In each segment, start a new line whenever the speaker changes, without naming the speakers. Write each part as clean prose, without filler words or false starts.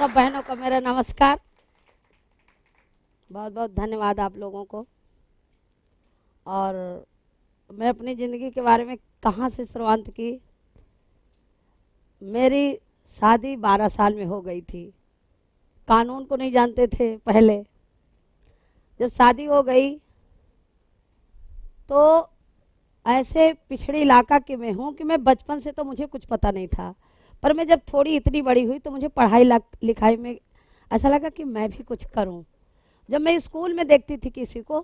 सब बहनों को मेरा नमस्कार। बहुत बहुत धन्यवाद आप लोगों को। और मैं अपनी ज़िंदगी के बारे में कहाँ से शुरुआत की। मेरी शादी 12 साल में हो गई थी। कानून को नहीं जानते थे पहले। जब शादी हो गई तो ऐसे पिछड़े इलाका की मैं हूँ कि मैं बचपन से तो मुझे कुछ पता नहीं था, पर मैं जब थोड़ी इतनी बड़ी हुई तो मुझे पढ़ाई लिखाई में ऐसा लगा कि मैं भी कुछ करूँ। जब मैं स्कूल में देखती थी किसी को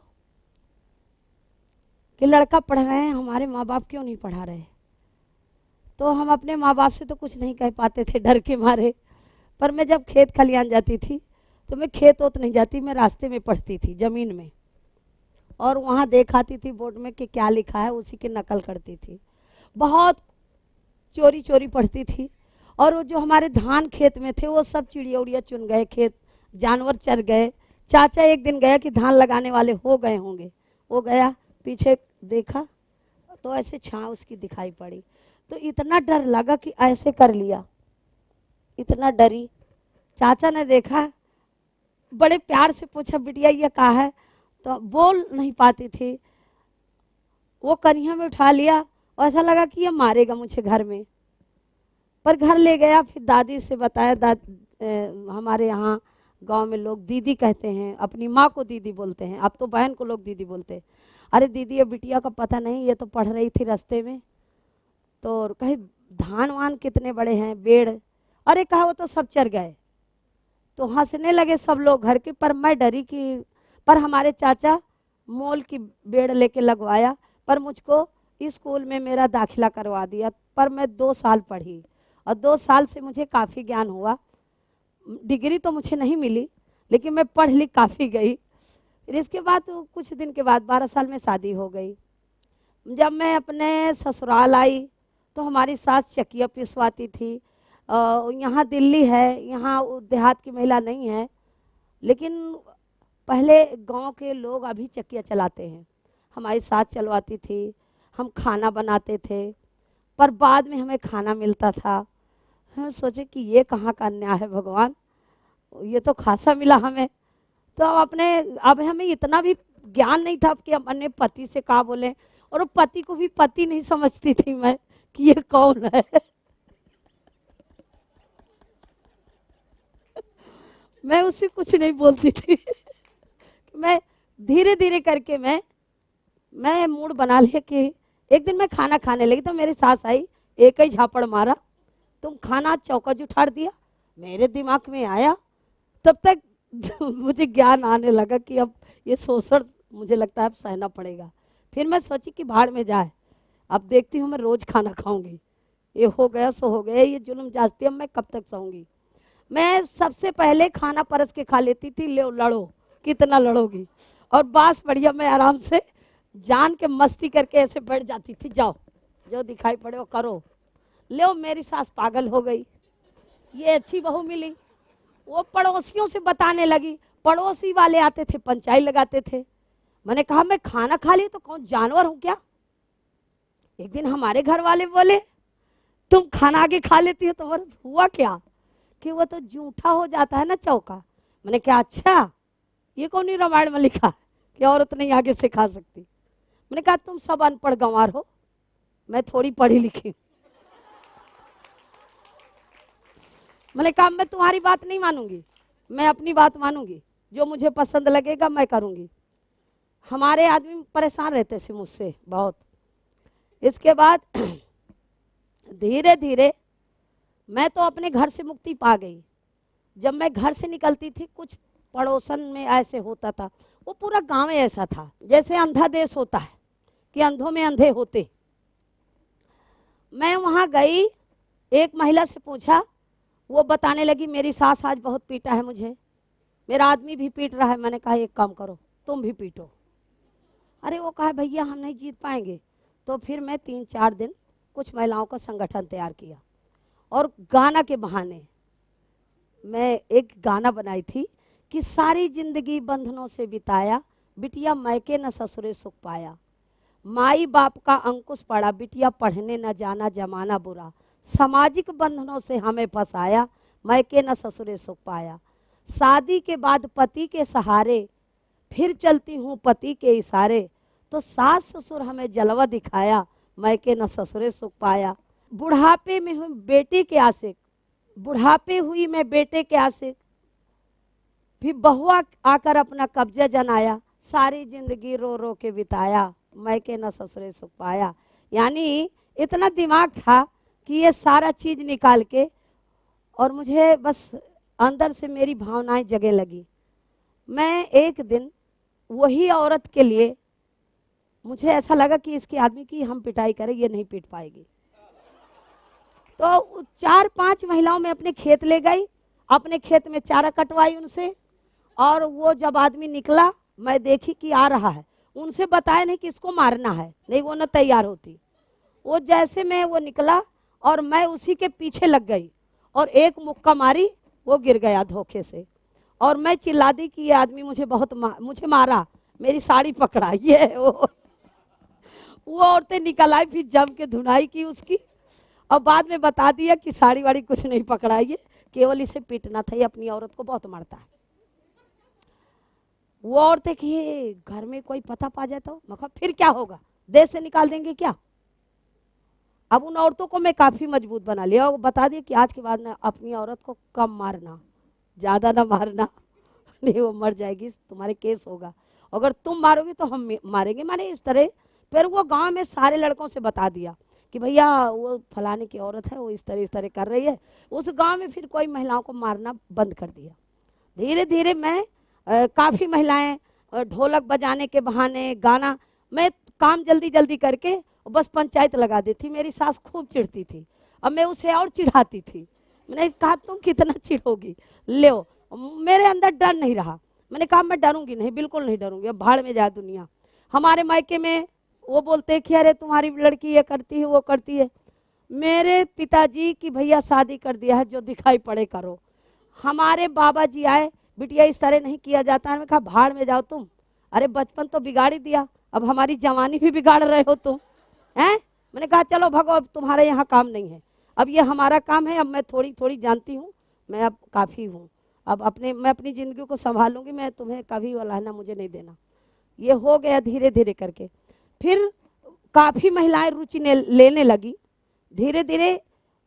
कि लड़का पढ़ रहे हैं, हमारे माँ बाप क्यों नहीं पढ़ा रहे, तो हम अपने माँ बाप से तो कुछ नहीं कह पाते थे डर के मारे। पर मैं जब खेत खलियान जाती थी तो मैं खेत ओत नहीं जाती, मैं रास्ते में पढ़ती थी ज़मीन में, और वहाँ देख आती थी बोर्ड में कि क्या लिखा है, उसी की नकल करती थी। बहुत चोरी चोरी पढ़ती थी। और वो जो हमारे धान खेत में थे वो सब चिड़िया उड़िया चुन गए, खेत जानवर चर गए। चाचा एक दिन गया कि धान लगाने वाले हो गए होंगे, वो गया पीछे देखा तो ऐसे छां उसकी दिखाई पड़ी। तो इतना डर लगा कि ऐसे कर लिया, इतना डरी। चाचा ने देखा, बड़े प्यार से पूछा बिटिया ये कहा है, तो बोल नहीं पाती थी। वो कन्हिया में उठा लिया और ऐसा लगा कि ये मारेगा मुझे घर में। पर घर ले गया, फिर दादी से बताया। हमारे यहाँ गांव में लोग दीदी कहते हैं, अपनी माँ को दीदी बोलते हैं, अब तो बहन को लोग दीदी बोलते हैं। अरे दीदी ये बिटिया का पता नहीं, ये तो पढ़ रही थी रास्ते में, तो कहे धान वान कितने बड़े हैं, बेड़, अरे कहा वो तो सब चर गए। तो हंसने लगे सब लोग घर के, पर मैं डरी कि, पर हमारे चाचा मोल की बेड़ लेके लगवाया, पर मुझको स्कूल में मेरा दाखिला करवा दिया। पर मैं 2 साल पढ़ी और 2 साल से मुझे काफ़ी ज्ञान हुआ। डिग्री तो मुझे नहीं मिली, लेकिन मैं पढ़ लिख काफ़ी गई। फिर इसके बाद तो कुछ दिन के बाद 12 साल में शादी हो गई। जब मैं अपने ससुराल आई तो हमारी सास चकिया पिसवाती थी। यहाँ दिल्ली है, यहाँ देहात की महिला नहीं है, लेकिन पहले गांव के लोग अभी चकिया चलाते हैं। हमारी सास चलवाती थी, हम खाना बनाते थे, पर बाद में हमें खाना मिलता था। हम सोचे कि ये कहाँ का अन्याय है भगवान, ये तो खासा मिला हमें। तो अब हमें इतना भी ज्ञान नहीं था कि हम अपने पति से क्या बोले, और पति को भी पति नहीं समझती थी मैं कि ये कौन है। मैं उससे कुछ नहीं बोलती थी। मैं धीरे धीरे करके मैं मूड बना लिया कि एक दिन मैं खाना खाने लगी तो मेरी सास आई, एक ही झापड़ मारा, तुम खाना चौका जुठाड़ दिया। मेरे दिमाग में आया, तब तक मुझे ज्ञान आने लगा कि अब ये शोषण मुझे लगता है अब सहना पड़ेगा। फिर मैं सोची कि भाड़ में जाए, अब देखती हूँ मैं रोज खाना खाऊंगी, ये हो गया सो हो गया, ये जुल्म जास्ती, अब मैं कब तक सहूंगी। मैं सबसे पहले खाना परस के खा लेती थी, ले लड़ो कितना लड़ोगी, और बास बढ़िया मैं आराम से जान के मस्ती करके ऐसे बैठ जाती थी, जाओ जो दिखाई पड़े वो करो। ले मेरी सास पागल हो गई, ये अच्छी बहू मिली। वो पड़ोसियों से बताने लगी, पड़ोसी वाले आते थे पंचायत लगाते थे। मैंने कहा मैं खाना खा ली तो कौन जानवर हूं क्या। एक दिन हमारे घर वाले बोले तुम खाना आगे खा लेती हो, तो हुआ क्या कि वो तो जूठा हो जाता है ना चौका। मैंने कहा अच्छा, ये कौन ही रामायण में लिखा है कि औरत नहीं आगे से खा सकती। मैंने कहा तुम सब अनपढ़ गंवार हो, मैं थोड़ी पढ़ी लिखी। मैंने कहा मैं तुम्हारी बात नहीं मानूंगी, मैं अपनी बात मानूंगी, जो मुझे पसंद लगेगा मैं करूंगी। हमारे आदमी परेशान रहते थे मुझसे बहुत। इसके बाद धीरे धीरे मैं तो अपने घर से मुक्ति पा गई। जब मैं घर से निकलती थी, कुछ पड़ोसन में ऐसे होता था, वो पूरा गांव ऐसा था जैसे अंधा देश होता है कि अंधों में अंधे होते। मैं वहां गई, एक महिला से पूछा, वो बताने लगी मेरी सास आज बहुत पीटा है मुझे, मेरा आदमी भी पीट रहा है। मैंने कहा एक काम करो तुम भी पीटो। अरे वो कहा भैया हम नहीं जीत पाएंगे। तो फिर मैं 3-4 दिन कुछ महिलाओं का संगठन तैयार किया, और गाना के बहाने मैं एक गाना बनाई थी कि सारी जिंदगी बंधनों से बिताया, बिटिया मैके न ससुरे सुख पाया, माई बाप का अंकुश पड़ा, बिटिया पढ़ने न जाना जमाना बुरा, सामाजिक बंधनों से हमें फंसाया, मैके न ससुरे सुख पाया। शादी के बाद पति के सहारे, फिर चलती हूँ पति के इशारे, तो सास ससुर हमें जलवा दिखाया, मैके न ससुरे सुख पाया। बुढ़ापे में हूँ बेटे के आशिक, बुढ़ापे हुई मैं बेटे के आशिक, फिर बहुआ आकर अपना कब्जा जनाया, सारी जिंदगी रो रो के बिताया, मैके न ससुरे सुख पाया। यानी इतना दिमाग था कि ये सारा चीज निकाल के, और मुझे बस अंदर से मेरी भावनाएं जगने लगी। मैं एक दिन वही औरत के लिए, मुझे ऐसा लगा कि इसके आदमी की हम पिटाई करें, ये नहीं पीट पाएगी। तो 4-5 महिलाओं में अपने खेत ले गई, अपने खेत में चारा कटवाई उनसे, और वो जब आदमी निकला मैं देखी कि आ रहा है, उनसे बताया नहीं कि इसको मारना है, नहीं वो न तैयार होती। वो जैसे मैं वो निकला और मैं उसी के पीछे लग गई और एक मुक्का मारी, वो गिर गया धोखे से। और मैं चिल्ला दी कि ये आदमी मुझे बहुत मुझे मारा, मेरी साड़ी पकड़ा। ये वो औरतें निकल आई, फिर जम के धुनाई की उसकी, और बाद में बता दिया कि साड़ी वाड़ी कुछ नहीं पकड़ा, ये केवल इसे पीटना था, ये अपनी औरत को बहुत मारता है। वो औरतें कि घर में कोई पता पा जाए तो मैं कहा फिर क्या होगा, देश से निकाल देंगे क्या। अब उन औरतों को मैं काफी मजबूत बना लिया और बता दिया कि आज के बाद ना अपनी औरत को कम मारना, ज्यादा ना मारना, नहीं वो मर जाएगी, तुम्हारे केस होगा, अगर तुम मारोगे तो हम मारेंगे, माने इस तरह। फिर वो गांव में सारे लड़कों से बता दिया कि भैया वो फलाने की औरत है, वो इस तरह कर रही है। उस गांव में फिर कोई महिलाओं को मारना बंद कर दिया। धीरे धीरे मैं काफ़ी महिलाएं ढोलक बजाने के बहाने गाना, मैं काम जल्दी जल्दी करके बस पंचायत लगा दी थी। मेरी सास खूब चिढ़ती थी, अब मैं उसे और चिढ़ाती थी। मैंने कहा तुम कितना चिढ़ोगी, ले मेरे अंदर डर नहीं रहा। मैंने कहा मैं डरूंगी नहीं, बिल्कुल नहीं डरूंगी, अब भाड़ में जाए दुनिया। हमारे मायके में वो बोलते कि अरे तुम्हारी लड़की ये करती है वो करती है। मेरे पिताजी की भैया शादी कर दिया है, जो दिखाई पड़े करो। हमारे बाबा जी आए, बिटिया इस तरह नहीं किया जाता है। मैंने कहा भाड़ में जाओ तुम, अरे बचपन तो बिगाड़ ही दिया, अब हमारी जवानी भी बिगाड़ रहे हो तुम, हैं। मैंने कहा चलो भगो, अब तुम्हारे यहाँ काम नहीं है, अब ये हमारा काम है। अब मैं थोड़ी थोड़ी जानती हूँ, मैं अब काफ़ी हूँ, अब मैं अपनी ज़िंदगी को संभालूंगी, मैं तुम्हें कभी वलाहना मुझे नहीं देना। ये हो गया धीरे धीरे करके। फिर काफ़ी महिलाएं रुचि लेने लगी धीरे धीरे।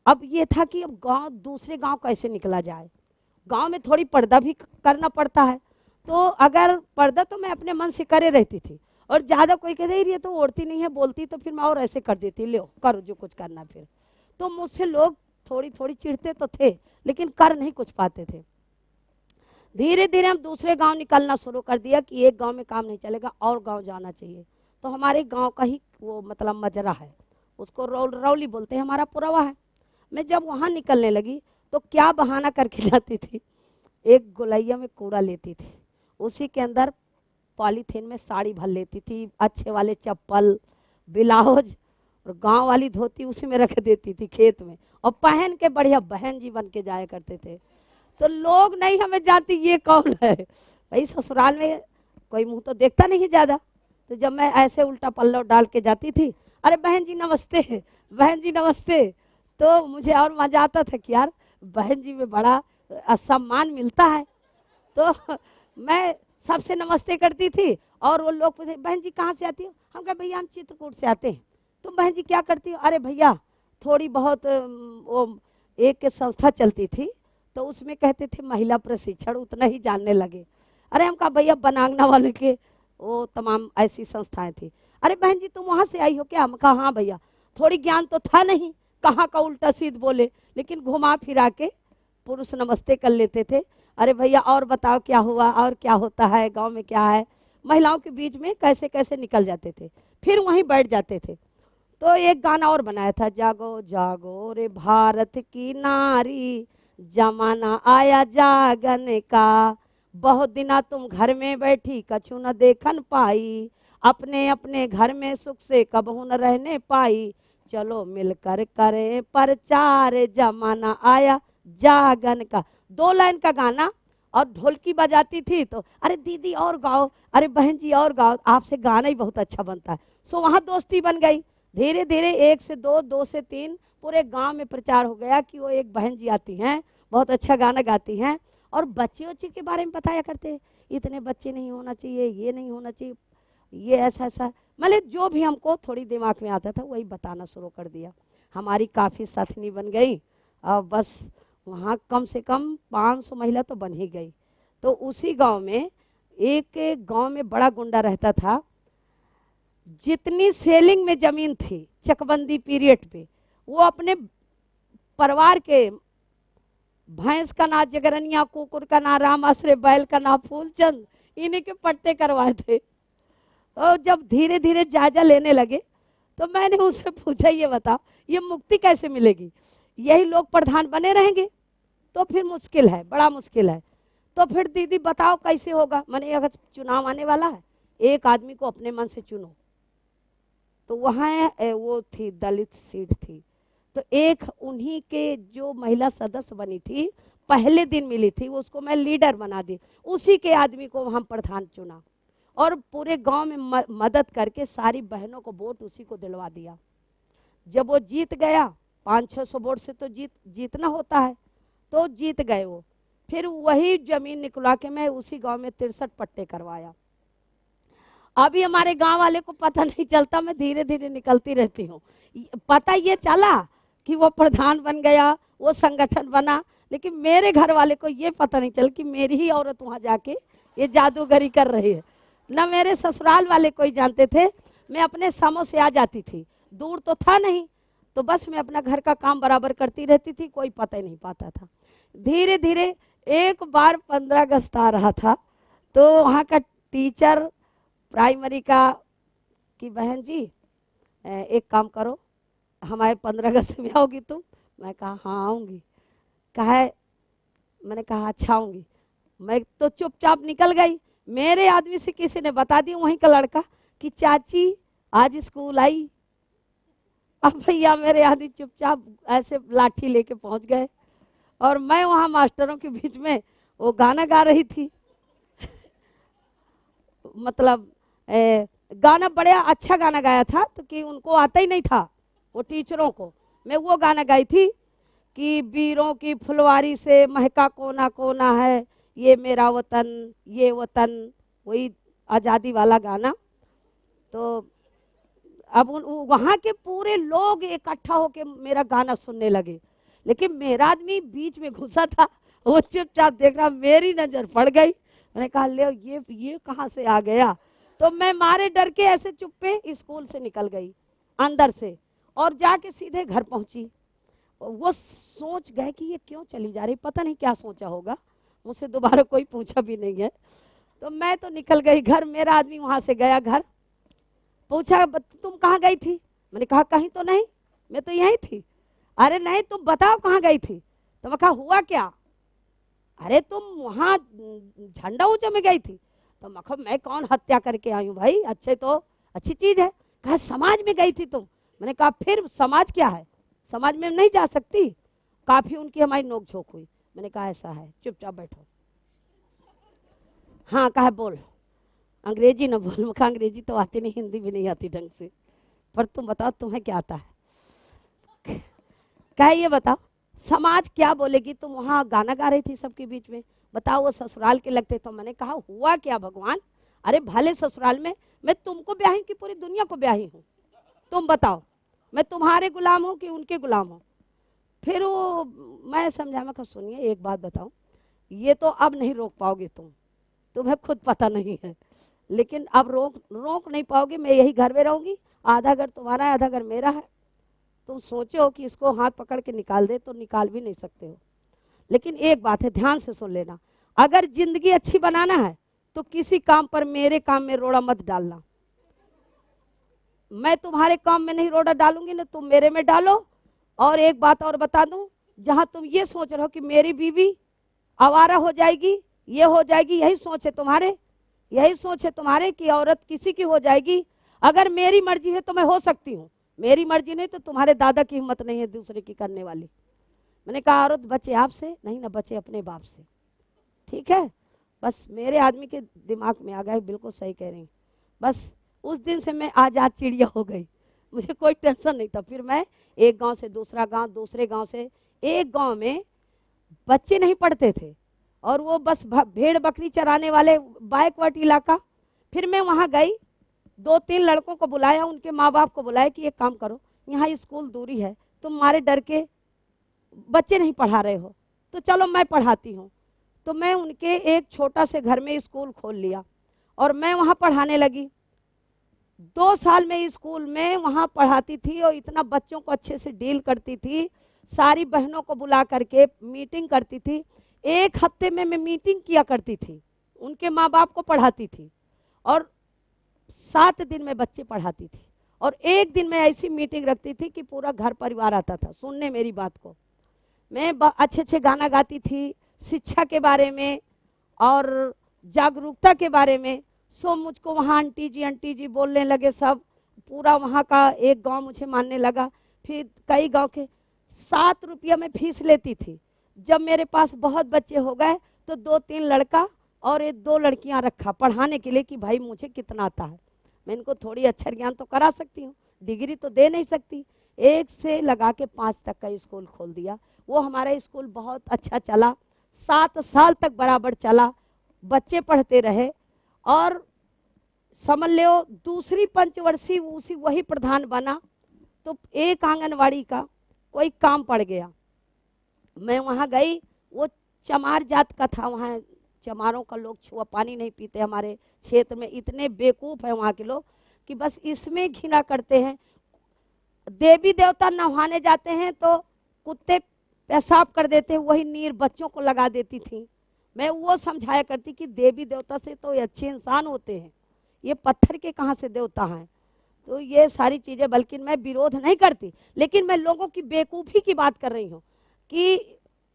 अब ये था कि अब गांव दूसरे गांव कैसे निकला जाए, गांव में थोड़ी पर्दा भी करना पड़ता है। तो अगर पर्दा तो मैं अपने मन से करे रहती थी, और ज़्यादा कोई कहते ही ये तो ओढ़ती नहीं है बोलती, तो फिर मैं और ऐसे कर देती, लो करो जो कुछ करना। फिर तो मुझसे लोग थोड़ी थोड़ी चिढ़ते तो थे, लेकिन कर नहीं कुछ पाते थे। धीरे धीरे हम दूसरे गांव निकलना शुरू कर दिया कि एक गांव में काम नहीं चलेगा, और गांव जाना चाहिए। तो हमारे गांव का ही वो मतलब मजरा है, उसको रौली बोलते हैं, हमारा पुरवा है। मैं जब वहाँ निकलने लगी तो क्या बहाना करके जाती थी, एक गोलैया में कूड़ा लेती थी, उसी के अंदर पॉलीथीन में साड़ी भर लेती थी, अच्छे वाले चप्पल ब्लाउज और गांव वाली धोती उसी में रख देती थी खेत में, और पहन के बढ़िया बहन जी बन के जाया करते थे। तो लोग नहीं हमें जानती ये कौन है, भाई ससुराल में कोई मुंह तो देखता नहीं ज़्यादा। तो जब मैं ऐसे उल्टा पल्ला डाल के जाती थी, अरे बहन जी नमस्ते, बहन जी नमस्ते, तो मुझे और मजा आता था कि यार बहन जी में बड़ा सम्मान मिलता है। तो मैं सबसे नमस्ते करती थी, और वो लोग पूछे बहन जी कहाँ से आती हो, हम कहा भैया हम चित्रकूट से आते हैं। तुम बहन जी क्या करती हो, अरे भैया थोड़ी बहुत वो एक संस्था चलती थी, तो उसमें कहते थे महिला प्रशिक्षण, उतना ही जानने लगे। अरे हम कहा भैया बनांगना वाले के वो तमाम ऐसी संस्थाएं थी। अरे बहन जी तुम वहाँ से आई हो क्या, हम कहा हाँ भैया, थोड़ी ज्ञान तो था नहीं, कहाँ का उल्टा सीध बोले, लेकिन घुमा फिरा के पुरुष नमस्ते कर लेते थे। अरे भैया और बताओ क्या हुआ, और क्या होता है गांव में, क्या है। महिलाओं के बीच में कैसे कैसे निकल जाते थे, फिर वहीं बैठ जाते थे। तो एक गाना और बनाया था, जागो जागो रे भारत की नारी, जमाना आया जागने का, बहुत दिना तुम घर में बैठी कछु न देखन पाई, अपने अपने घर में सुख से कबहू न रहने पाई, चलो मिलकर करें प्रचार, जमाना आया जागन का। 2 लाइन का गाना, और ढोलकी बजाती थी तो अरे दीदी और गाओ, अरे बहन जी और गाओ, आपसे गाना ही बहुत अच्छा बनता है। सो वहाँ दोस्ती बन गई। धीरे धीरे 1 से 2, 2 से 3 पूरे गांव में प्रचार हो गया कि वो एक बहन जी आती हैं, बहुत अच्छा गाना गाती हैं। और बच्चे बच्चे के बारे में बताया करते, इतने बच्चे नहीं होना चाहिए, ये नहीं होना चाहिए, ये ऐसा ऐसा, मतलब जो भी हमको थोड़ी दिमाग में आता था वही बताना शुरू कर दिया। हमारी काफ़ी साथनी बन गई। अब बस वहाँ कम से कम 500 महिला तो बन ही गई। तो उसी गांव में एक गांव में बड़ा गुंडा रहता था। जितनी सेलिंग में ज़मीन थी चकबंदी पीरियड पे, वो अपने परिवार के, भैंस का नाम जगरनिया, कुकुर का नाम राम आश्रय, बैल का नाम फूलचंद, इन्हीं के पट्टे करवाए थे। और जब धीरे धीरे जायजा लेने लगे तो मैंने उनसे पूछा, ये बताओ ये मुक्ति कैसे मिलेगी, यही लोग प्रधान बने रहेंगे तो फिर मुश्किल है, बड़ा मुश्किल है। तो फिर दीदी बताओ कैसे होगा। मैंने अगर चुनाव आने वाला है, एक आदमी को अपने मन से चुनो। तो वहाँ वो थी दलित सीट थी, तो एक उन्हीं के जो महिला सदस्य बनी थी, पहले दिन मिली थी, उसको मैं लीडर बना दी, उसी के आदमी को हम प्रधान चुना और पूरे गांव में मदद करके सारी बहनों को वोट उसी को दिलवा दिया। जब वो जीत गया, 500-600 वोट से तो जीतना होता है, तो जीत गए वो। फिर वही जमीन निकलवा के मैं उसी गांव में 63 पट्टे करवाया। अभी हमारे गांव वाले को पता नहीं चलता, मैं धीरे धीरे निकलती रहती हूँ। पता ये चला कि वो प्रधान बन गया, वो संगठन बना, लेकिन मेरे घर वाले को ये पता नहीं चल कि मेरी ही औरत वहाँ जाके ये जादूगरी कर रही है। न मेरे ससुराल वाले कोई जानते थे। मैं अपने समों से आ जाती थी, दूर तो था नहीं, तो बस मैं अपना घर का काम बराबर करती रहती थी, कोई पता ही नहीं पाता था। धीरे धीरे एक बार 15 अगस्त आ रहा था, तो वहाँ का टीचर प्राइमरी का कि बहन जी एक काम करो, हमारे 15 अगस्त में आओगी तुम? मैं कहा हाँ आऊँगी। कहा मैंने कहा अच्छा आऊँगी। मैं तो चुपचाप निकल गई। मेरे आदमी से किसी ने बता दी, वहीं का लड़का, कि चाची आज स्कूल आई। अब भैया मेरे आदमी चुपचाप ऐसे लाठी लेके पहुंच गए और मैं वहाँ मास्टरों के बीच में वो गाना गा रही थी। मतलब गाना बड़ा अच्छा गाना गाया था, तो कि उनको आता ही नहीं था वो टीचरों को। मैं वो गाना गाई थी कि वीरों की फुलवारी से महका कोना कोना है, ये मेरा वतन, ये वतन, वही आज़ादी वाला गाना। तो अब वहाँ के पूरे लोग इकट्ठा होके मेरा गाना सुनने लगे, लेकिन मेरा आदमी बीच में घुसा था, वो चुपचाप देख रहा। मेरी नज़र पड़ गई, मैंने कहा ले ये कहाँ से आ गया। तो मैं मारे डर के ऐसे चुप्पे स्कूल से निकल गई अंदर से और जाके सीधे घर पहुंची। वो सोच गए कि ये क्यों चली जा रही, पता नहीं क्या सोचा होगा, मुझसे दोबारा कोई पूछा भी नहीं है। तो मैं तो निकल गई घर। मेरा आदमी वहाँ से गया घर, पूछा तुम कहाँ गई थी? मैंने कहा कहीं तो नहीं, मैं तो यहीं थी। अरे नहीं तुम बताओ कहाँ गई थी? तो मैं कहा हुआ क्या? अरे तुम वहाँ झंडा ऊंचे में गई थी। तो मैं कौन हत्या करके आई हूँ भाई, अच्छे तो अच्छी चीज है। कहा समाज में गई थी तुम। मैंने कहा फिर समाज क्या है, समाज में नहीं जा सकती। काफी उनकी हमारी नोक झोंक हुई। मैंने कहा ऐसा है, चुपचाप बैठो। हाँ कहा बोल, अंग्रेजी न बोल। मैं कहा अंग्रेजी तो आती नहीं, हिंदी भी नहीं आती ढंग से, पर तुम बताओ तुम्हें क्या आता है। कहा ये बताओ समाज क्या बोलेगी, तुम वहाँ गाना गा रही थी सबके बीच में, बताओ वो ससुराल के लगते। तो मैंने कहा हुआ क्या भगवान, अरे भले ससुराल में मैं तुमको ब्याही की पूरी दुनिया को ब्याही हूँ, तुम बताओ मैं तुम्हारे गुलाम हूँ कि उनके गुलाम हूँ। फिर वो मैं समझा, मैं कहा सुनिए एक बात बताऊँ, ये तो अब नहीं रोक पाओगे तुम्हें खुद पता नहीं है, लेकिन अब रोक नहीं पाओगे। मैं यही घर में रहूँगी, आधा घर तुम्हारा है आधा घर मेरा है। तुम सोचो कि इसको हाथ पकड़ के निकाल दे तो निकाल भी नहीं सकते हो। लेकिन एक बात है, ध्यान से सुन लेना, अगर जिंदगी अच्छी बनाना है तो किसी काम पर मेरे काम में रोड़ा मत डालना। मैं तुम्हारे काम में नहीं रोड़ा डालूंगी ना, तुम मेरे में डालो। और एक बात और बता दूं, जहां तुम ये सोच रहे हो कि मेरी बीवी आवारा हो जाएगी, ये हो जाएगी, यही सोच है तुम्हारे कि औरत किसी की हो जाएगी। अगर मेरी मर्जी है तो मैं हो सकती हूँ, मेरी मर्जी नहीं तो तुम्हारे दादा की हिम्मत नहीं है दूसरे की करने वाली। मैंने कहा औरत बचे आपसे नहीं ना, बचे अपने बाप से, ठीक है। बस मेरे आदमी के दिमाग में आ गया, बिल्कुल सही कह रही हैं। बस उस दिन से मैं आज़ाद चिड़िया हो गई, मुझे कोई टेंशन नहीं था। फिर मैं एक गांव से दूसरा गांव, दूसरे गांव से एक गांव में बच्चे नहीं पढ़ते थे और वो बस भेड़ बकरी चराने वाले, बैकवर्ड इलाका। फिर मैं वहाँ गई, 2-3 लड़कों को बुलाया, उनके माँ बाप को बुलाया कि एक काम करो, यहाँ स्कूल दूरी है, तुम्हारे डर के बच्चे नहीं पढ़ा रहे हो तो चलो मैं पढ़ाती हूँ। तो मैं उनके एक छोटा से घर में स्कूल खोल लिया और मैं वहाँ पढ़ाने लगी। 2 साल में स्कूल में वहाँ पढ़ाती थी और इतना बच्चों को अच्छे से डील करती थी, सारी बहनों को बुला करके मीटिंग करती थी। 1 हफ्ते में मैं मीटिंग किया करती थी, उनके माँ बाप को पढ़ाती थी और 7 दिन में बच्चे पढ़ाती थी। और एक दिन मैं ऐसी मीटिंग रखती थी कि पूरा घर परिवार आता था सुनने मेरी बात को। मैं अच्छे गाना गाती थी, शिक्षा के बारे में और जागरूकता के बारे में। सो मुझको वहाँ आंटी जी बोलने लगे सब, पूरा वहाँ का एक गांव मुझे मानने लगा। फिर कई गांव के 7 रुपया में फीस लेती थी। जब मेरे पास बहुत बच्चे हो गए तो 2-3 लड़का और 2 लड़कियां रखा पढ़ाने के लिए कि भाई मुझे कितना आता है, मैं इनको थोड़ी अक्षर ज्ञान तो करा सकती हूँ, डिग्री तो दे नहीं सकती। 1 से लगा के 5 तक का स्कूल खोल दिया। वो हमारा स्कूल बहुत अच्छा चला, 7 साल तक बराबर चला, बच्चे पढ़ते रहे। और समझ लो दूसरी पंचवर्षीय उसी वही प्रधान बना तो एक आंगनवाड़ी का कोई काम पड़ गया, मैं वहाँ गई। वो चमार जात का था, वहाँ चमारों का लोग छुआ पानी नहीं पीते, हमारे क्षेत्र में इतने बेवकूफ़ हैं वहाँ के लोग कि बस इसमें घिना करते हैं। देवी देवता नहाने जाते हैं तो कुत्ते पेशाब कर देते हैं, वही नीर बच्चों को लगा देती थी। मैं वो समझाया करती कि देवी देवता से तो अच्छे इंसान होते हैं, ये पत्थर के कहाँ से देवता हैं। तो ये सारी चीज़ें, बल्कि मैं विरोध नहीं करती, लेकिन मैं लोगों की बेवकूफ़ी की बात कर रही हूँ कि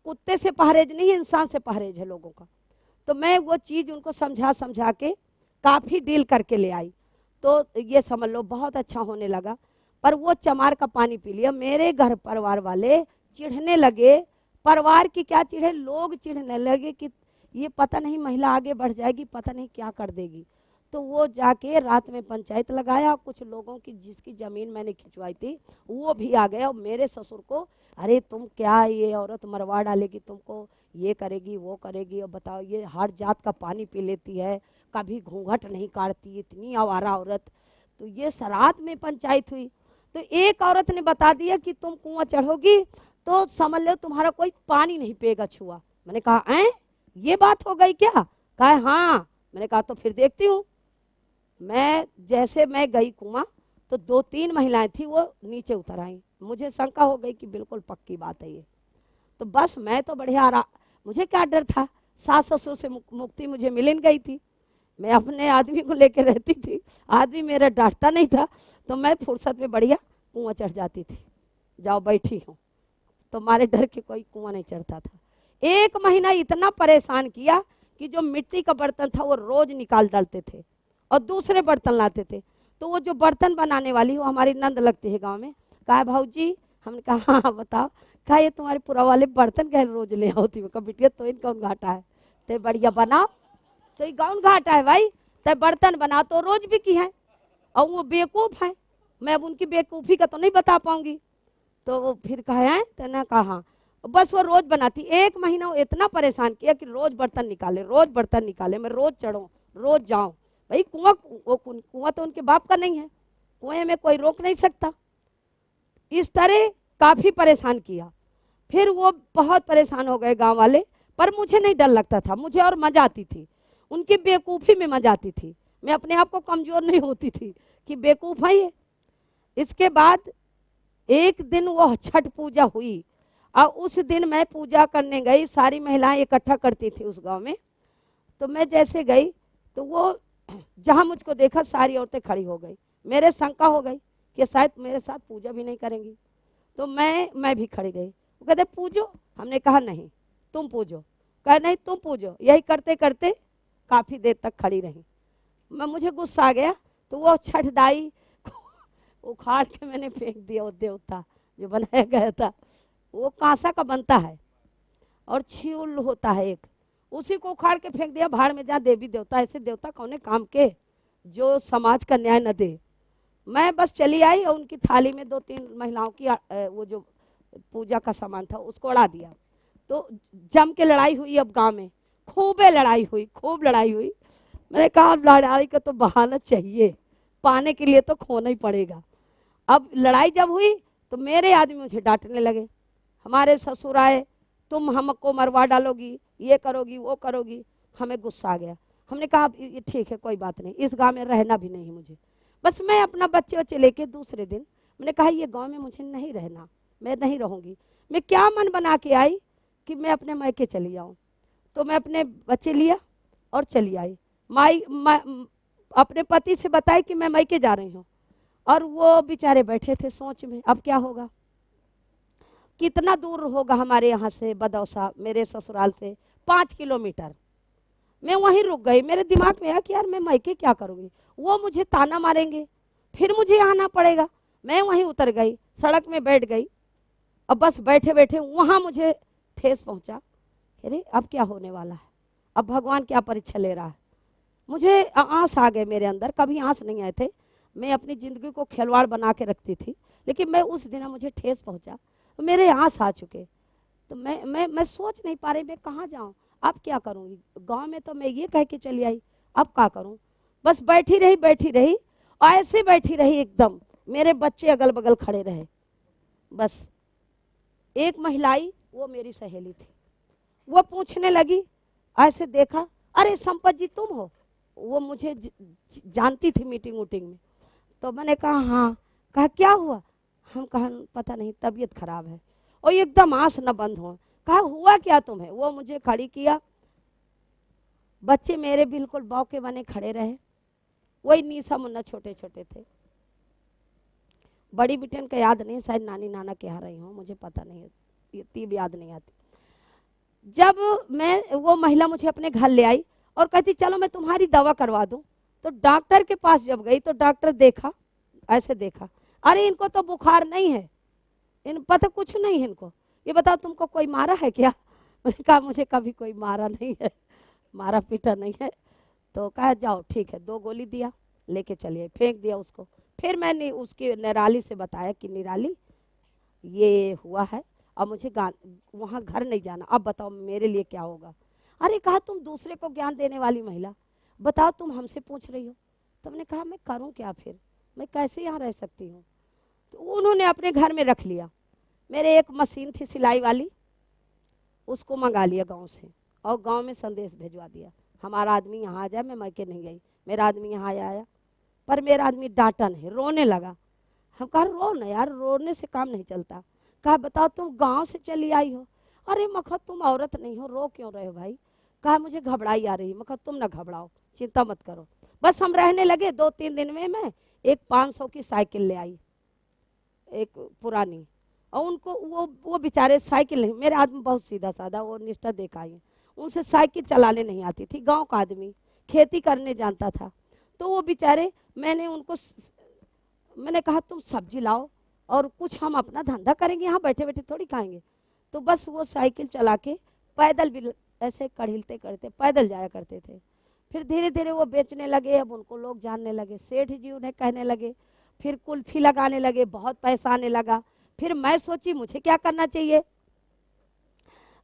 कुत्ते से परहेज नहीं, इंसान से परहेज है लोगों का। तो मैं वो चीज़ उनको समझा के काफ़ी डील करके ले आई, तो ये समझ लो बहुत अच्छा होने लगा। पर वो चमार का पानी पी लिया, मेरे घर परिवार वाले चिढ़ने लगे। परिवार की क्या चिढ़े, लोग चिढ़ने लगे कि ये पता नहीं महिला आगे बढ़ जाएगी, पता नहीं क्या कर देगी। तो वो जाके रात में पंचायत लगाया, कुछ लोगों की जिसकी ज़मीन मैंने खिंचवाई थी वो भी आ गया और मेरे ससुर को, अरे तुम क्या ये औरत मरवा डालेगी, तुमको ये करेगी वो करेगी, और बताओ ये हर जात का पानी पी लेती है, कभी घूंघट नहीं काटती, इतनी आवारा औरत। तो ये सरात में पंचायत हुई तो एक औरत ने बता दिया कि तुम कुआं चढ़ोगी तो समझ लो तुम्हारा कोई पानी नहीं पिएगा छुआ। मैंने कहा ऐ ये बात हो गई क्या? कहा हाँ। मैंने कहा तो फिर देखती हूँ। मैं गई कुआं तो 2-3 महिलाएं थी, वो नीचे उतर आई। मुझे शंका हो गई कि बिल्कुल पक्की बात है ये। तो बस मैं तो बढ़िया मुझे क्या डर था, सास ससुर से मुक्ति मुझे मिल गई थी। मैं अपने आदमी को लेकर रहती थी, आदमी मेरा डांटता नहीं था, तो मैं फुर्सत में बढ़िया कुआं चढ़ जाती थी। जाओ बैठी हूँ, तो हमारे डर के कोई कुआं नहीं चढ़ता था। 1 महीना इतना परेशान किया कि जो मिट्टी का बर्तन था वो रोज निकाल डालते थे और दूसरे बर्तन लाते थे। तो वो जो बर्तन बनाने वाली वो हमारी नंद लगती है गांव में, कहा भाऊजी, हमने कहा हाँ बताओ। कहा ये तुम्हारे पूरा वाले बर्तन कह रोज ले होती है। बिटिया तो इनका घाटा है, तो बढ़िया बनाओ, तो ये गाउन घाटा है भाई, तो बर्तन बना तो रोज भी की है। और वो बेवकूफ़ है, मैं अब उनकी बेवकूफ़ी का तो नहीं बता पाऊंगी। तो वो फिर कहे तो ना कहा, बस वो रोज बनाती। 1 महीना वो इतना परेशान किया कि रोज बर्तन निकाले, मैं रोज चढ़ूँ रोज जाऊँ। भाई कुआं तो उनके बाप का नहीं है, कुएं में कोई रोक नहीं सकता। इस तरह काफ़ी परेशान किया। फिर वो बहुत परेशान हो गए गांव वाले, पर मुझे नहीं डर लगता था, मुझे और मजा आती थी, उनकी बेवकूफ़ी में मजा आती थी। मैं अपने आप को कमज़ोर नहीं होती थी कि बेवकूफ़ है ये। इसके बाद एक दिन वो छठ पूजा हुई और उस दिन मैं पूजा करने गई, सारी महिलाएं इकट्ठा करती थी उस गांव में। तो मैं जैसे गई तो वो जहाँ मुझको देखा सारी औरतें खड़ी हो गई। मेरे शंका हो गई कि शायद मेरे साथ पूजा भी नहीं करेंगी, तो मैं भी खड़ी गई। वो कहते पूजो, हमने कहा नहीं तुम पूजो, कहा नहीं तुम पूजो। यही करते करते काफ़ी देर तक खड़ी रही। मुझे गुस्सा आ गया, तो वो छठदाई उखाड़ के मैंने फेंक दिया। वो देवता जो बनाया गया था वो कांसा का बनता है और छिउल होता है एक, उसी को उखाड़ के फेंक दिया भाड़ में। जा देवी देवता, ऐसे देवता कौन काम के जो समाज का न्याय न दे। मैं बस चली आई और उनकी थाली में 2-3 महिलाओं की वो जो पूजा का सामान था उसको उड़ा दिया। तो जम के लड़ाई हुई अब गांव में, खूबे लड़ाई हुई, खूब लड़ाई हुई। मैंने कहा अब लड़ाई का तो बहाना चाहिए, पाने के लिए तो खोना ही पड़ेगा। अब लड़ाई जब हुई तो मेरे आदमी मुझे डांटने लगे, हमारे ससुर आए, तुम हमको मरवा डालोगी, ये करोगी वो करोगी। हमें गुस्सा आ गया, हमने कहा ये ठीक है, कोई बात नहीं, इस गांव में रहना भी नहीं मुझे। बस मैं अपना बच्चे बच्चे लेके दूसरे दिन मैंने कहा ये गांव में मुझे नहीं रहना, मैं नहीं रहूंगी। मैं क्या मन बना के आई कि मैं अपने मायके चली जाऊं। तो मैं अपने बच्चे लिया और चली आई। अपने पति से बताई कि मैं मायके जा रही हूँ, और वो बेचारे बैठे थे सोच में अब क्या होगा। कितना दूर होगा हमारे यहाँ से बदौसा, मेरे ससुराल से 5 किलोमीटर। मैं वहीं रुक गई, मेरे दिमाग में आया कि यार मैं मायके क्या करूँगी, वो मुझे ताना मारेंगे, फिर मुझे आना पड़ेगा। मैं वहीं उतर गई, सड़क में बैठ गई। अब बस बैठे बैठे वहाँ मुझे ठेस पहुँचा, अरे अब क्या होने वाला है, अब भगवान क्या परीक्षा ले रहा है। मुझे आंस आ गए मेरे अंदर, कभी आंस नहीं आए थे, मैं अपनी ज़िंदगी को खिलवाड़ बना के रखती थी, लेकिन मैं उस दिन मुझे ठेस पहुँचा तो मेरे आंस आ चुके। तो मैं सोच नहीं पा रही मैं कहाँ जाऊँ, अब क्या करूँगी। गांव में तो मैं ये कह के चली आई, अब क्या करूँ। बस बैठी रही और ऐसे बैठी रही एकदम, मेरे बच्चे अगल बगल खड़े रहे। बस एक महिला आई, वो मेरी सहेली थी, वो पूछने लगी, ऐसे देखा, अरे संपत जी तुम हो। वो मुझे जानती थी मीटिंग वूटिंग में। तो मैंने कहा हाँ। कहा क्या हुआ। हम कहा पता नहीं तबीयत खराब है। और एकदम आंस न बंद हो। कहा हुआ क्या तुम्हें। वो मुझे खड़ी किया, बच्चे मेरे बिल्कुल बौके बने खड़े रहे, वही नीसा मुन्ना छोटे छोटे थे। बड़ी बिटियन का याद नहीं, शायद नानी नाना के यहाँ रही हूँ, मुझे पता नहीं, इतनी भी याद नहीं आती। जब मैं वो महिला मुझे अपने घर ले आई और कहती चलो मैं तुम्हारी दवा करवा दूं। तो डॉक्टर के पास जब गई तो डॉक्टर देखा, ऐसे देखा, अरे इनको तो बुखार नहीं है, इन पता कुछ नहीं है इनको, ये बताओ तुमको कोई मारा है क्या। मैंने कहा मुझे कभी कोई मारा नहीं है, मारा पीटा नहीं है। तो कहा जाओ ठीक है, 2 गोली दिया, लेके चलिए, फेंक दिया उसको। फिर मैंने उसकी निराली से बताया कि निराली ये हुआ है, अब मुझे वहाँ घर नहीं जाना, अब बताओ मेरे लिए क्या होगा। अरे कहा तुम दूसरे को ज्ञान देने वाली महिला, बताओ तुम हमसे पूछ रही हो। तो मैंने कहा मैं करूँ क्या, फिर मैं कैसे यहाँ रह सकती हूँ। तो उन्होंने अपने घर में रख लिया। मेरे एक मशीन थी सिलाई वाली, उसको मंगा लिया गाँव से, और गाँव में संदेश भिजवा दिया हमारा आदमी यहाँ आ जाए। मैं मायके नहीं गई, मेरा आदमी यहाँ आया, पर मेरा आदमी डांटा नहीं, रोने लगा। हम कहा रो ना यार, रोने से काम नहीं चलता। कहा बताओ तुम गांव से चली आई हो। अरे मखा तुम औरत नहीं हो, रो क्यों रहे हो भाई। कहा मुझे घबराई आ रही। मखा तुम ना घबराओ, चिंता मत करो। बस हम रहने लगे। 2-3 दिन में मैं एक 500 की साइकिल ले आई, एक पुरानी। और उनको वो बेचारे साइकिल नहीं, मेरे आदमी बहुत सीधा साधा, वो निष्ठा देखा है, उनसे साइकिल चलाने नहीं आती थी। गाँव का आदमी, खेती करने जानता था। तो वो बेचारे, मैंने कहा तुम सब्जी लाओ और कुछ हम अपना धंधा करेंगे, यहाँ बैठे बैठे थोड़ी खाएंगे। तो बस वो साइकिल चला के पैदल भी ऐसे कढ़िलते करते पैदल जाया करते थे। फिर धीरे धीरे वो बेचने लगे, अब उनको लोग जानने लगे, सेठ जी उन्हें कहने लगे, फिर कुल्फी लगाने लगे, बहुत पैसा आने लगा। फिर मैं सोची मुझे क्या करना चाहिए।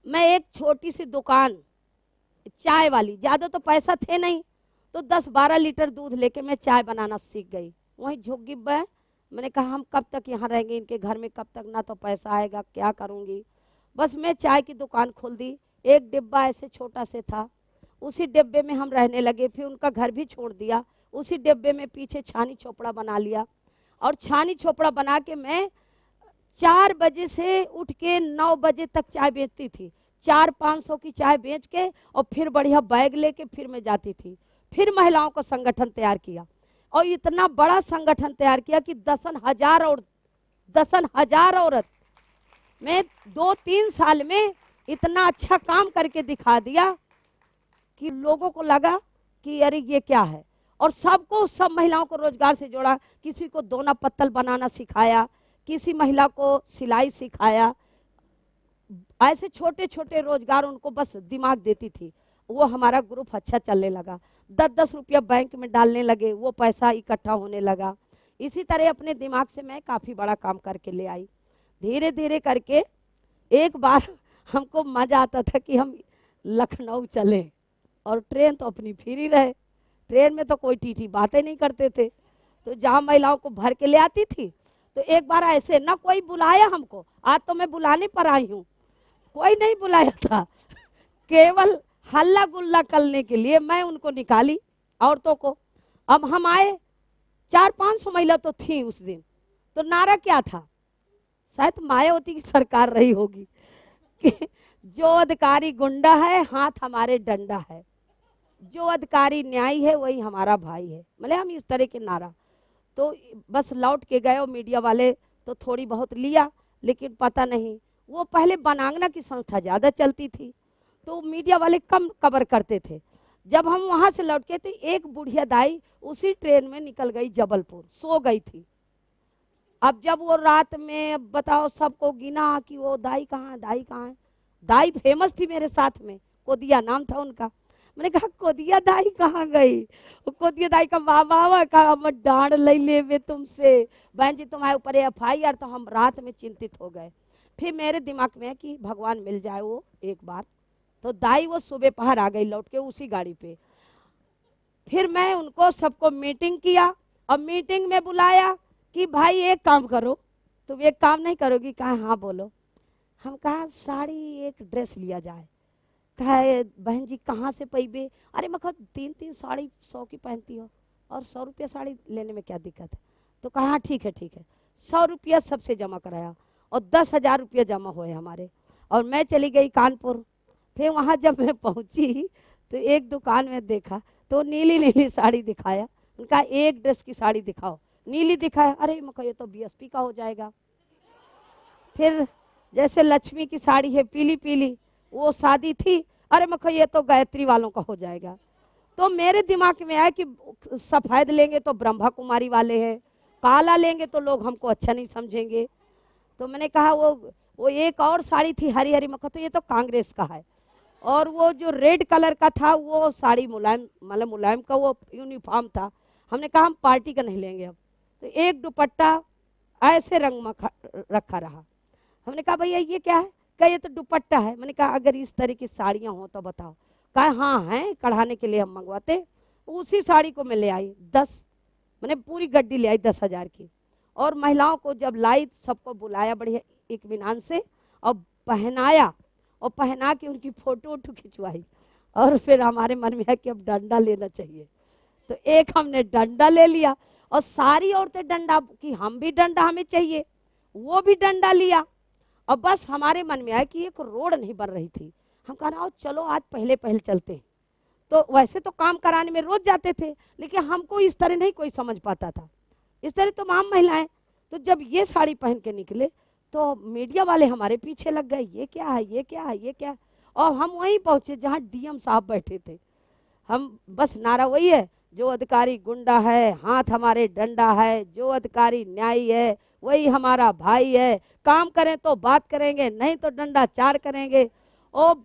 मैं एक छोटी सी दुकान चाय वाली, ज़्यादा तो पैसा थे नहीं, तो 10-12 लीटर दूध लेके मैं चाय बनाना सीख गई। वहीं झुग्गी में मैंने कहा हम कब तक यहाँ रहेंगे, इनके घर में कब तक, ना तो पैसा आएगा, क्या करूँगी। बस मैं चाय की दुकान खोल दी। एक डिब्बा ऐसे छोटा से था, उसी डिब्बे में हम रहने लगे। फिर उनका घर भी छोड़ दिया, उसी डिब्बे में पीछे छानी छोपड़ा बना लिया। और छानी छोपड़ा बना के मैं 4 बजे से उठ के 9 बजे तक चाय बेचती थी। 400-500 की चाय बेच के और फिर बढ़िया बैग लेके फिर मैं जाती थी। फिर महिलाओं को संगठन तैयार किया, और इतना बड़ा संगठन तैयार किया कि 10,000 औरत मैं 2-3 साल में इतना अच्छा काम करके दिखा दिया कि लोगों को लगा कि अरे ये क्या है। और सबको, सब महिलाओं को रोजगार से जोड़ा। किसी को दोना पत्तल बनाना सिखाया, किसी महिला को सिलाई सिखाया, ऐसे छोटे छोटे रोजगार उनको बस दिमाग देती थी। वो हमारा ग्रुप अच्छा चलने लगा। 10-10 रुपया बैंक में डालने लगे, वो पैसा इकट्ठा होने लगा। इसी तरह अपने दिमाग से मैं काफ़ी बड़ा काम करके ले आई। धीरे धीरे करके एक बार हमको मजा आता था कि हम लखनऊ चले और ट्रेन तो अपनी फ्री रहे। ट्रेन में तो कोई टीटी बातें नहीं करते थे। तो जहाँ महिलाओं को भर के ले आती थी, तो एक बार ऐसे ना कोई बुलाया हमको, आज तो मैं बुलाने पर आई हूँ, कोई नहीं बुलाया था, केवल हल्ला गुल्ला करने के लिए मैं उनको निकाली औरतों को। अब हम आए, 400-500 महिला तो थी उस दिन। तो नारा क्या था, शायद मायावती की सरकार रही होगी कि जो अधिकारी गुंडा है हाथ हमारे डंडा है, जो अधिकारी न्यायी है वही हमारा भाई है, मतलब हम इस तरह के नारा। तो बस लौट के गए और मीडिया वाले तो थोड़ी बहुत लिया, लेकिन पता नहीं, वो पहले बनांगना की संस्था ज़्यादा चलती थी तो मीडिया वाले कम कवर करते थे। जब हम वहाँ से लौट के, तो एक बुढ़िया दाई उसी ट्रेन में निकल गई जबलपुर, सो गई थी। अब जब वो रात में बताओ सबको गिना कि वो दाई कहाँ है, दाई कहाँ है। दाई फेमस थी मेरे साथ में, कोदिया नाम था उनका। मैंने कहा कोदिया दाई कहाँ गई। वो कोदिया दाई का वाह कहा, मैं डांड ले वे तुमसे, बहन जी तुम्हारे ऊपर FIR। तो हम रात में चिंतित हो गए। फिर मेरे दिमाग में है कि भगवान मिल जाए वो एक बार। तो दाई वो सुबह पहर आ गई लौट के उसी गाड़ी पे। फिर मैं उनको सबको मीटिंग किया और मीटिंग में बुलाया कि भाई एक काम करो, तुम एक काम नहीं करोगी, कहा हाँ बोलो। हम कहा साड़ी एक ड्रेस लिया जाए। कहा बहन जी कहाँ से पैबे। अरे मैं कहा 3-3 साड़ी 100 की पहनती हो और 100 रुपया साड़ी लेने में क्या दिक्कत है। तो कहा हाँ ठीक है 100 रुपया सबसे जमा कराया और 10,000 रुपया जमा हुए हमारे। और मैं चली गई कानपुर। फिर वहाँ जब मैं पहुँची तो एक दुकान में देखा तो नीली नीली साड़ी दिखाया। उनका एक ड्रेस की साड़ी दिखाओ, नीली दिखाया। अरे मैं कहा ये तो BSP का हो जाएगा। फिर जैसे लक्ष्मी की साड़ी है पीली पीली, वो शादी थी। अरे मैं कहा ये तो गायत्री वालों का हो जाएगा। तो मेरे दिमाग में आया कि सफेद लेंगे तो ब्रह्मा कुमारी वाले हैं, काला लेंगे तो लोग हमको अच्छा नहीं समझेंगे। तो मैंने कहा वो एक और साड़ी थी हरी हरी। मैं कहा तो ये तो कांग्रेस का है। और वो जो रेड कलर का था वो साड़ी मुलायम, मतलब मुलायम का वो यूनिफॉर्म था। हमने कहा हम पार्टी का नहीं लेंगे अब। तो एक दुपट्टा ऐसे रंग में रखा रहा। हमने कहा भैया ये क्या है। कहा ये तो दुपट्टा है। मैंने कहा अगर इस तरह की साड़ियाँ हो तो बताओ। कहा हाँ हैं, कढ़ाने के लिए हम मंगवाते। उसी साड़ी को मैं ले आई 10, मैंने पूरी गड्डी ले आई 10,000 की। और महिलाओं को जब लाई सबको बुलाया बढ़िया इत्मीनान से और पहनाया और पहना के उनकी फोटो खिंचवाई। और फिर हमारे मन में है कि अब डंडा लेना चाहिए। तो एक हमने डंडा ले लिया और सारी औरतें डंडा कि हम भी डंडा हमें चाहिए, वो भी डंडा लिया। और बस हमारे मन में आया कि एक रोड नहीं बन रही थी। हम कहा ना चलो आज पहले चलते हैं। तो वैसे तो काम कराने में रोज जाते थे, लेकिन हमको इस तरह नहीं कोई समझ पाता था। इस तरह तमाम महिलाएं। तो जब ये साड़ी पहन के निकले तो मीडिया वाले हमारे पीछे लग गए, ये क्या है, ये क्या है, ये क्या है। और हम वहीं पहुंचे जहाँ DM साहब बैठे थे। हम बस नारा वही है, जो अधिकारी गुंडा है हाथ हमारे डंडा है, जो अधिकारी न्यायी है वही हमारा भाई है, काम करें तो बात करेंगे नहीं तो डंडा चार करेंगे। और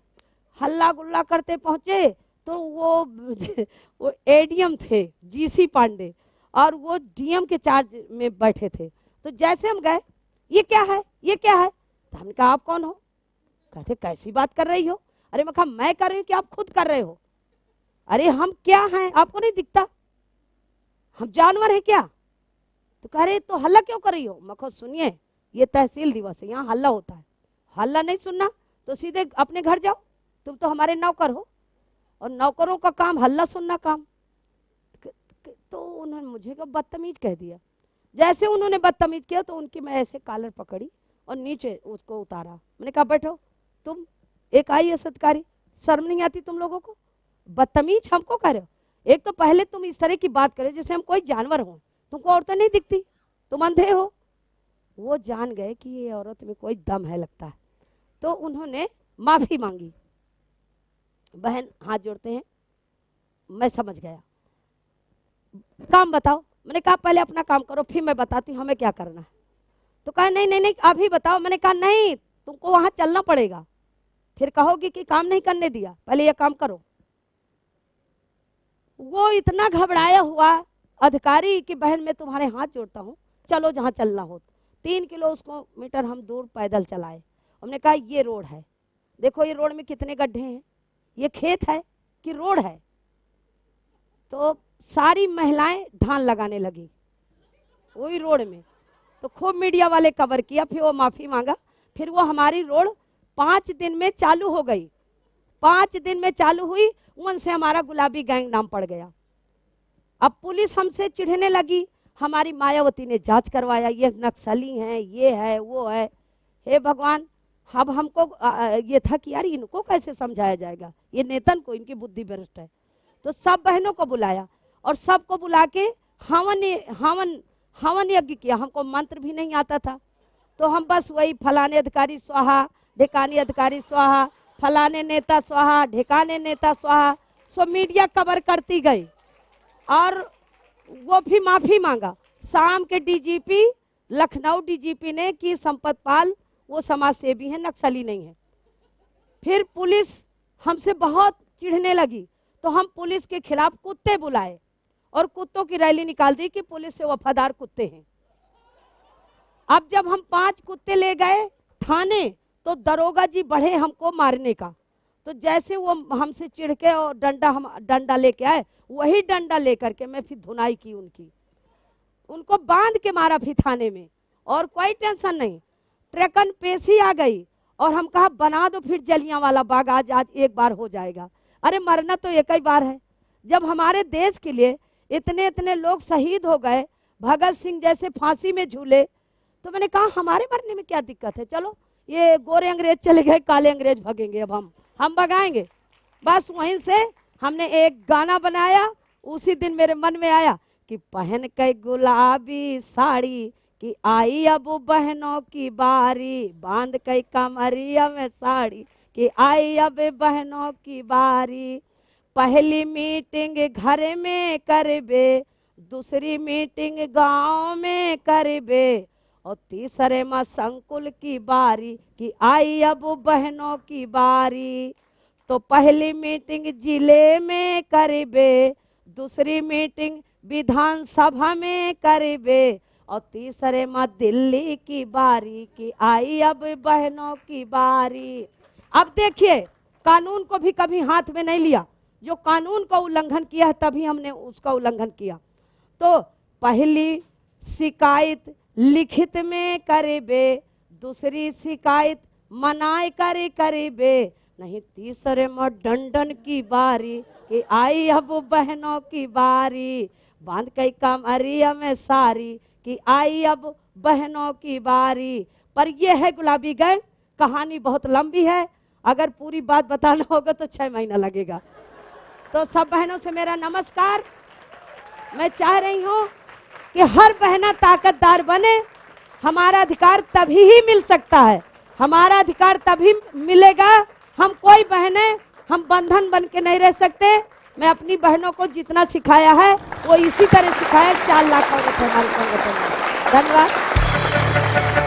हल्ला गुल्ला करते पहुंचे तो वो ADM थे GC पांडे और वो DM के चार्ज में बैठे थे। तो जैसे हम गए, ये क्या है, ये क्या है। तो हमने कहा आप कौन हो। कहते कैसी बात कर रही हो। अरे मैं कहा मैं कर रही हूँ कि आप खुद कर रहे हो। अरे हम क्या हैं आपको नहीं दिखता, हम जानवर हैं क्या। तो कह रहे तो हल्ला क्यों कर रही हो। मैं कहा सुनिए ये तहसील दिवस है, यहाँ हल्ला होता है, हल्ला नहीं सुनना तो सीधे अपने घर जाओ, तुम तो हमारे नौकर हो और नौकरों का काम हल्ला सुनना काम। तो उन्होंने मुझे को बदतमीज कह दिया। जैसे उन्होंने बदतमीज किया तो उनकी मैं ऐसे कॉलर पकड़ी और नीचे उसको उतारा। मैंने कहा बैठो, तुम एक IAS अधिकारी, शर्म नहीं आती तुम लोगों को, बदतमीज हमको कह रहे हो। एक तो पहले तुम इस तरह की बात करो जैसे हम कोई जानवर हो, तुमको औरतें नहीं दिखती, तुम अंधे हो। वो जान गए कि ये औरत में कोई दम है लगता है। तो उन्होंने माफी मांगी। बहन हाथ जोड़ते हैं, मैं समझ गया, काम बताओ। मैंने कहा पहले अपना काम करो फिर मैं बताती हूँ हमें क्या करना है। तो कहा नहीं नहीं नहीं अभी बताओ। मैंने कहा नहीं तुमको वहां चलना पड़ेगा, फिर कहोगे कि काम नहीं करने दिया, पहले ये काम करो। वो इतना घबराया हुआ अधिकारी कि बहन मैं तुम्हारे हाथ जोड़ता हूँ, चलो जहाँ चलना हो। 3 किलो उसको मीटर हम दूर पैदल चलाए। हमने कहा ये रोड है, देखो ये रोड में कितने गड्ढे हैं, ये खेत है कि रोड है। तो सारी महिलाएं धान लगाने लगी वही रोड में। तो खूब मीडिया वाले कवर किया, फिर वो माफी मांगा, फिर वो हमारी रोड 5 दिन में चालू हो गई। 5 दिन में चालू हुई, उनसे हमारा गुलाबी गैंग नाम पड़ गया। अब पुलिस हमसे चिढ़ने लगी, हमारी मायावती ने जांच करवाया, ये नक्सली हैं, ये है वो है। हे भगवान, अब हमको ये था कि यार इनको कैसे समझाया जाएगा, ये नेतन को, इनकी बुद्धि भ्रष्ट है। तो सब बहनों को बुलाया और सबको बुला के हवन यज्ञ किया। हमको मंत्र भी नहीं आता था, तो हम बस वही फलाने अधिकारी स्वाहा, ढेकानी अधिकारी स्वाहा, फलाने नेता स्वाहा, ढेकाने नेता स्वाहा, सो मीडिया कवर करती गई। और वो भी माफी मांगा। शाम के डीजीपी, लखनऊ डीजीपी ने कि संपत पाल वो समाज सेवी है, नक्सली नहीं है। फिर पुलिस हमसे बहुत चिढ़ने लगी, तो हम पुलिस के खिलाफ कुत्ते बुलाए और कुत्तों की रैली निकाल दी कि पुलिस से वफादार कुत्ते हैं। अब जब हम 5 कुत्ते ले गए थाने, तो दरोगा जी बढ़े हमको मारने का। तो जैसे वो हमसे चिढ़ के और डंडा लेके आए, वही डंडा लेकर के मैं फिर धुनाई की उनकी, उनको बांध के मारा फिर थाने में। और कोई टेंशन नहीं, ट्रैकन पेशी आ गई और हम कहा बना दो फिर जलियांवाला बाग, आज एक बार हो जाएगा। अरे मरना तो एक ही बार है। जब हमारे देश के लिए इतने इतने लोग शहीद हो गए, भगत सिंह जैसे फांसी में झूले, तो मैंने कहा हमारे मरने में क्या दिक्कत है, चलो ये गोरे अंग्रेज चले गए, काले अंग्रेज भगेंगे, अब हम भगाएंगे। बस वहीं से हमने एक गाना बनाया। उसी दिन मेरे मन में आया कि पहन के गुलाबी साड़ी कि आई अब बहनों की बारी, बांध के कमरिया में साड़ी कि आई अब बहनों की बारी। पहली मीटिंग घर में करबे, दूसरी मीटिंग गांव में करबे, और तीसरे में संकुल की बारी कि आई अब बहनों की बारी। तो पहली मीटिंग जिले में करबे, दूसरी मीटिंग विधानसभा में करबे, और तीसरे में दिल्ली की बारी कि आई अब बहनों की बारी। अब देखिए, कानून को भी कभी हाथ में नहीं लिया। जो कानून का उल्लंघन किया है तभी हमने उसका उल्लंघन किया। तो पहली शिकायत लिखित में करबे, दूसरी शिकायत मनाए करबे, नहीं तीसरे में डंडन की बारी कि आई अब बहनों की बारी। बांध के कमरिया में सारी कि आई अब बहनों की बारी। पर यह है गुलाबी गैंग, कहानी बहुत लंबी है, अगर पूरी बात बताना होगा तो 6 महीना लगेगा। तो सब बहनों से मेरा नमस्कार। मैं चाह रही हूँ कि हर बहना ताकतदार बने। हमारा अधिकार तभी ही मिल सकता है, हमारा अधिकार तभी मिलेगा। हम कोई बहनें हम बंधन बन के नहीं रह सकते। मैं अपनी बहनों को जितना सिखाया है वो इसी तरह सिखाया। 4 लाख औरत है हमारे संगठन में। धन्यवाद।